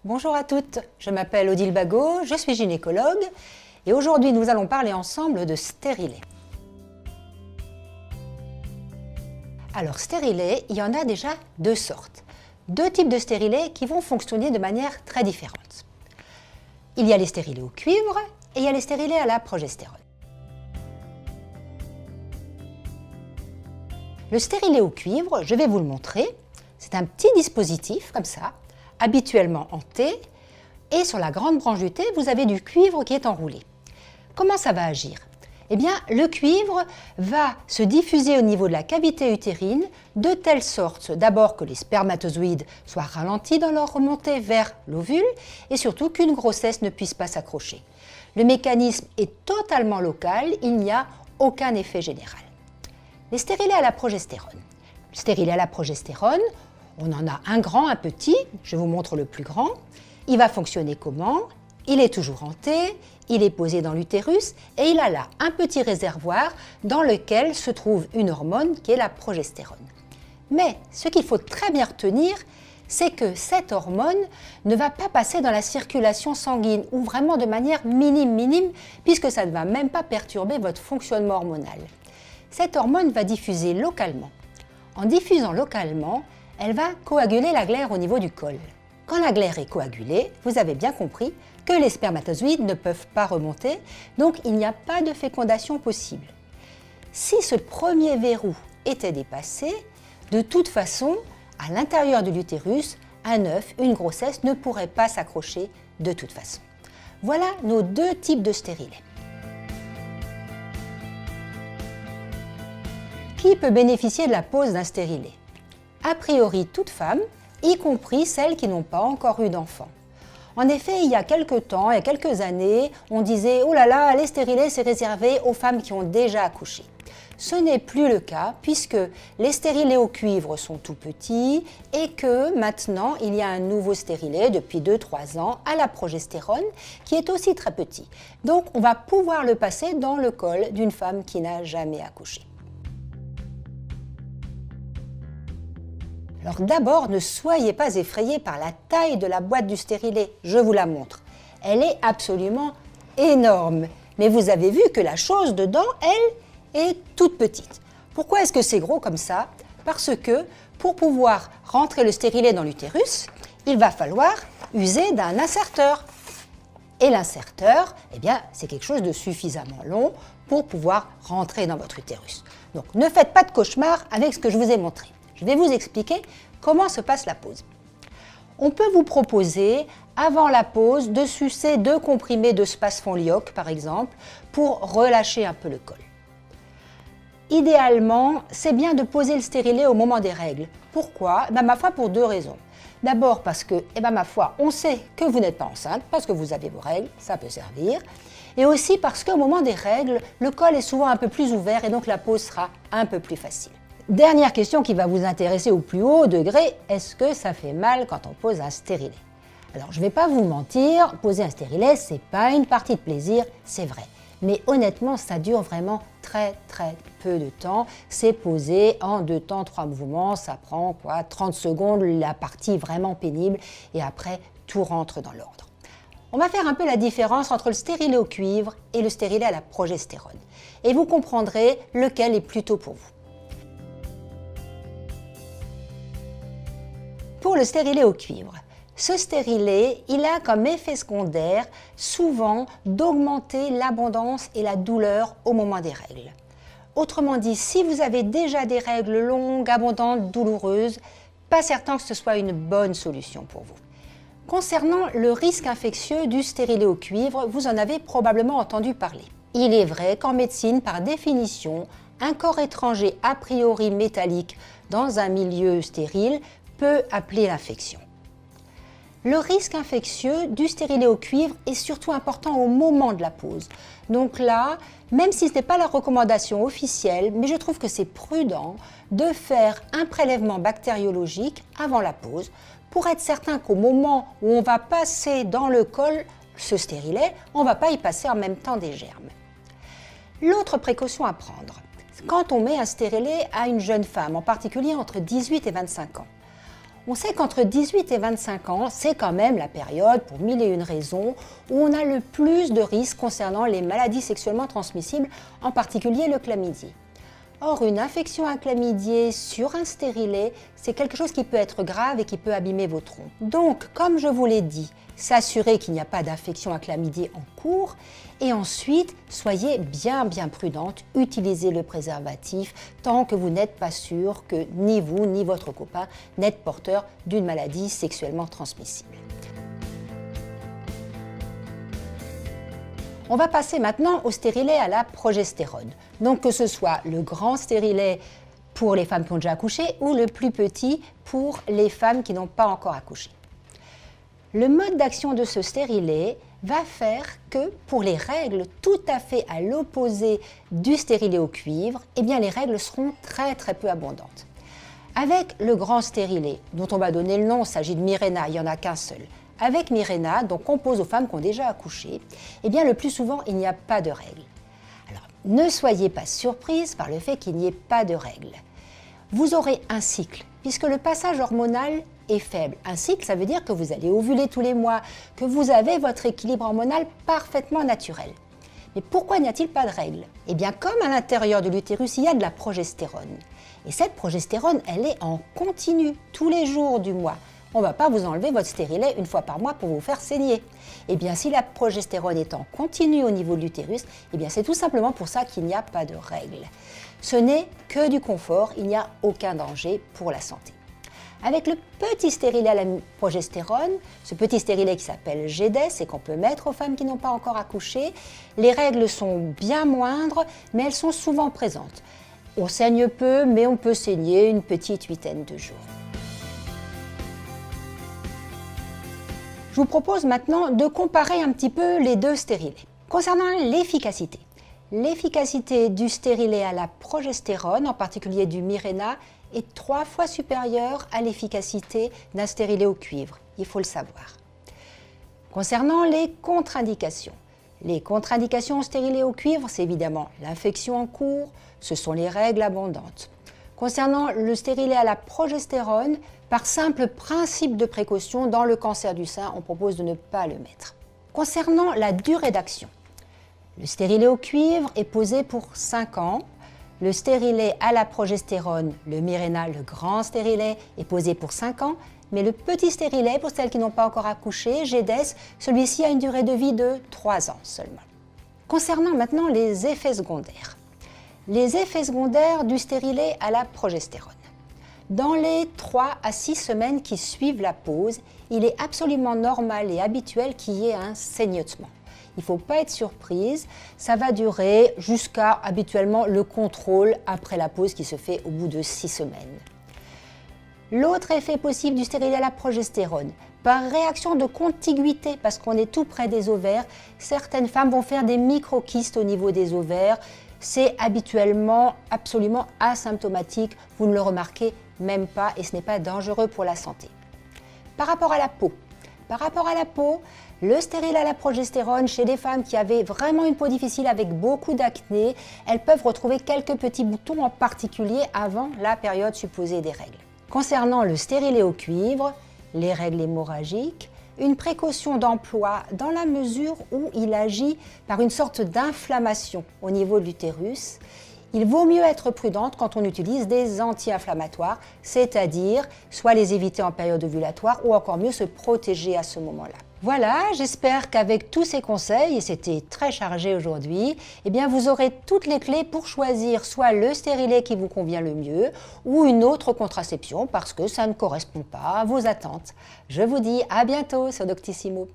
Bonjour à toutes, je m'appelle Odile Bagot, je suis gynécologue et aujourd'hui nous allons parler ensemble de stérilet. Alors stérilet, il y en a déjà deux sortes. Deux types de stérilets qui vont fonctionner de manière très différente. Il y a les stérilets au cuivre et il y a les stérilets à la progestérone. Le stérilet au cuivre, je vais vous le montrer. C'est un petit dispositif comme ça, habituellement en T, et sur la grande branche du T, vous avez du cuivre qui est enroulé. Comment ça va agir? Eh bien, le cuivre va se diffuser au niveau de la cavité utérine de telle sorte d'abord que les spermatozoïdes soient ralentis dans leur remontée vers l'ovule et surtout qu'une grossesse ne puisse pas s'accrocher. Le mécanisme est totalement local, il n'y a aucun effet général. Les stérilets à la progestérone. Le stérilet à la progestérone, on en a un grand, un petit, je vous montre le plus grand. Il va fonctionner comment? Il est toujours en T, il est posé dans l'utérus et il a là un petit réservoir dans lequel se trouve une hormone qui est la progestérone. Mais ce qu'il faut très bien retenir, c'est que cette hormone ne va pas passer dans la circulation sanguine ou vraiment de manière minime, puisque ça ne va même pas perturber votre fonctionnement hormonal. Cette hormone va diffuser localement. En diffusant localement, elle va coaguler la glaire au niveau du col. Quand la glaire est coagulée, vous avez bien compris que les spermatozoïdes ne peuvent pas remonter, donc il n'y a pas de fécondation possible. Si ce premier verrou était dépassé, de toute façon, à l'intérieur de l'utérus, un œuf, une grossesse ne pourrait pas s'accrocher de toute façon. Voilà nos deux types de stérilets. Qui peut bénéficier de la pose d'un stérilet? A priori, toute femme, y compris celles qui n'ont pas encore eu d'enfant. En effet, il y a quelques temps, il y a quelques années, on disait « Oh là là, les stérilets, c'est réservé aux femmes qui ont déjà accouché ». Ce n'est plus le cas puisque les stérilets au cuivre sont tout petits et que maintenant, il y a un nouveau stérilet depuis 2-3 ans à la progestérone qui est aussi très petit. Donc, on va pouvoir le passer dans le col d'une femme qui n'a jamais accouché. Alors d'abord, ne soyez pas effrayés par la taille de la boîte du stérilet, je vous la montre. Elle est absolument énorme, mais vous avez vu que la chose dedans, elle, est toute petite. Pourquoi est-ce que c'est gros comme ça? Parce que pour pouvoir rentrer le stérilet dans l'utérus, il va falloir user d'un inserteur. Et l'inserteur, eh bien, c'est quelque chose de suffisamment long pour pouvoir rentrer dans votre utérus. Donc ne faites pas de cauchemar avec ce que je vous ai montré. Je vais vous expliquer comment se passe la pose. On peut vous proposer, avant la pose, de sucer 2 comprimés de Spasfon-Lyoc, par exemple, pour relâcher un peu le col. Idéalement, c'est bien de poser le stérilet au moment des règles. Pourquoi? Ma foi, pour 2 raisons. D'abord parce que, ma foi, on sait que vous n'êtes pas enceinte, parce que vous avez vos règles, ça peut servir. Et aussi parce qu'au moment des règles, le col est souvent un peu plus ouvert et donc la pose sera un peu plus facile. Dernière question qui va vous intéresser au plus haut degré, est-ce que ça fait mal quand on pose un stérilet? Alors je ne vais pas vous mentir, poser un stérilet, ce n'est pas une partie de plaisir, c'est vrai. Mais honnêtement, ça dure vraiment très peu de temps. C'est posé en 2 temps, 3 mouvements, ça prend 30 secondes, la partie vraiment pénible, et après tout rentre dans l'ordre. On va faire un peu la différence entre le stérilet au cuivre et le stérilet à la progestérone. Et vous comprendrez lequel est plutôt pour vous. Pour le stérilet au cuivre, ce stérilet, il a comme effet secondaire souvent d'augmenter l'abondance et la douleur au moment des règles. Autrement dit, si vous avez déjà des règles longues, abondantes, douloureuses, pas certain que ce soit une bonne solution pour vous. Concernant le risque infectieux du stérilet au cuivre, vous en avez probablement entendu parler. Il est vrai qu'en médecine, par définition, un corps étranger a priori métallique dans un milieu stérile peut appeler l'infection. Le risque infectieux du stérilet au cuivre est surtout important au moment de la pose. Donc là, même si ce n'est pas la recommandation officielle, mais je trouve que c'est prudent de faire un prélèvement bactériologique avant la pose pour être certain qu'au moment où on va passer dans le col ce stérilet, on ne va pas y passer en même temps des germes. L'autre précaution à prendre, quand on met un stérilet à une jeune femme, en particulier entre 18 et 25 ans, On sait qu'entre 18 et 25 ans, c'est quand même la période, pour mille et une raisons, où on a le plus de risques concernant les maladies sexuellement transmissibles, en particulier le chlamydier. Or, une infection à chlamydier sur un stérilet, c'est quelque chose qui peut être grave et qui peut abîmer vos trompes. Donc, comme je vous l'ai dit, s'assurer qu'il n'y a pas d'infection à chlamydier en cours. Et ensuite, soyez bien prudente, utilisez le préservatif tant que vous n'êtes pas sûr que ni vous ni votre copain n'êtes porteur d'une maladie sexuellement transmissible. On va passer maintenant au stérilet à la progestérone. Donc que ce soit le grand stérilet pour les femmes qui ont déjà accouché ou le plus petit pour les femmes qui n'ont pas encore accouché. Le mode d'action de ce stérilet va faire que pour les règles tout à fait à l'opposé du stérilet au cuivre, eh bien les règles seront très peu abondantes. Avec le grand stérilet, dont on va donner le nom, il s'agit de Mirena, il n'y en a qu'un seul. Avec Mirena, donc on pose aux femmes qui ont déjà accouché, eh bien le plus souvent il n'y a pas de règles. Alors ne soyez pas surprises par le fait qu'il n'y ait pas de règles. Vous aurez un cycle, puisque le passage hormonal est faible. Un cycle, ça veut dire que vous allez ovuler tous les mois, que vous avez votre équilibre hormonal parfaitement naturel. Mais pourquoi n'y a-t-il pas de règles? Eh bien, comme à l'intérieur de l'utérus, il y a de la progestérone. Et cette progestérone, elle est en continu, tous les jours du mois. On ne va pas vous enlever votre stérilet une fois par mois pour vous faire saigner. Eh bien, si la progestérone est en continu au niveau de l'utérus, eh bien, c'est tout simplement pour ça qu'il n'y a pas de règles. Ce n'est que du confort, il n'y a aucun danger pour la santé. Avec le petit stérilet à la progestérone, ce petit stérilet qui s'appelle GEDES et qu'on peut mettre aux femmes qui n'ont pas encore accouché, les règles sont bien moindres, mais elles sont souvent présentes. On saigne peu, mais on peut saigner une petite huitaine de jours. Je vous propose maintenant de comparer un petit peu les deux stérilets. Concernant l'efficacité du stérilet à la progestérone, en particulier du Mirena, est 3 fois supérieure à l'efficacité d'un stérilet au cuivre. Il faut le savoir. Concernant les contre-indications au stérilet au cuivre, c'est évidemment l'infection en cours, ce sont les règles abondantes. Concernant le stérilet à la progestérone, par simple principe de précaution, dans le cancer du sein, on propose de ne pas le mettre. Concernant la durée d'action, le stérilet au cuivre est posé pour 5 ans. Le stérilet à la progestérone, le Mirena, le grand stérilet, est posé pour 5 ans. Mais le petit stérilet, pour celles qui n'ont pas encore accouché, GEDES, celui-ci a une durée de vie de 3 ans seulement. Concernant maintenant les effets secondaires. Les effets secondaires du stérilet à la progestérone. Dans les 3 à 6 semaines qui suivent la pose, il est absolument normal et habituel qu'il y ait un saignement. Il ne faut pas être surprise, ça va durer jusqu'à habituellement le contrôle après la pause qui se fait au bout de 6 semaines. L'autre effet possible du stérilet à la progestérone, par réaction de contiguïté, parce qu'on est tout près des ovaires, certaines femmes vont faire des microkystes au niveau des ovaires. C'est habituellement absolument asymptomatique, vous ne le remarquez même pas et ce n'est pas dangereux pour la santé. Par rapport à la peau, le stérilet à la progestérone, chez des femmes qui avaient vraiment une peau difficile avec beaucoup d'acné, elles peuvent retrouver quelques petits boutons, en particulier avant la période supposée des règles. Concernant le stérilet au cuivre, les règles hémorragiques, une précaution d'emploi dans la mesure où il agit par une sorte d'inflammation au niveau de l'utérus. Il vaut mieux être prudente quand on utilise des anti-inflammatoires, c'est-à-dire soit les éviter en période ovulatoire ou encore mieux se protéger à ce moment-là. Voilà, j'espère qu'avec tous ces conseils, et c'était très chargé aujourd'hui, eh bien vous aurez toutes les clés pour choisir soit le stérilet qui vous convient le mieux ou une autre contraception parce que ça ne correspond pas à vos attentes. Je vous dis à bientôt sur Doctissimo.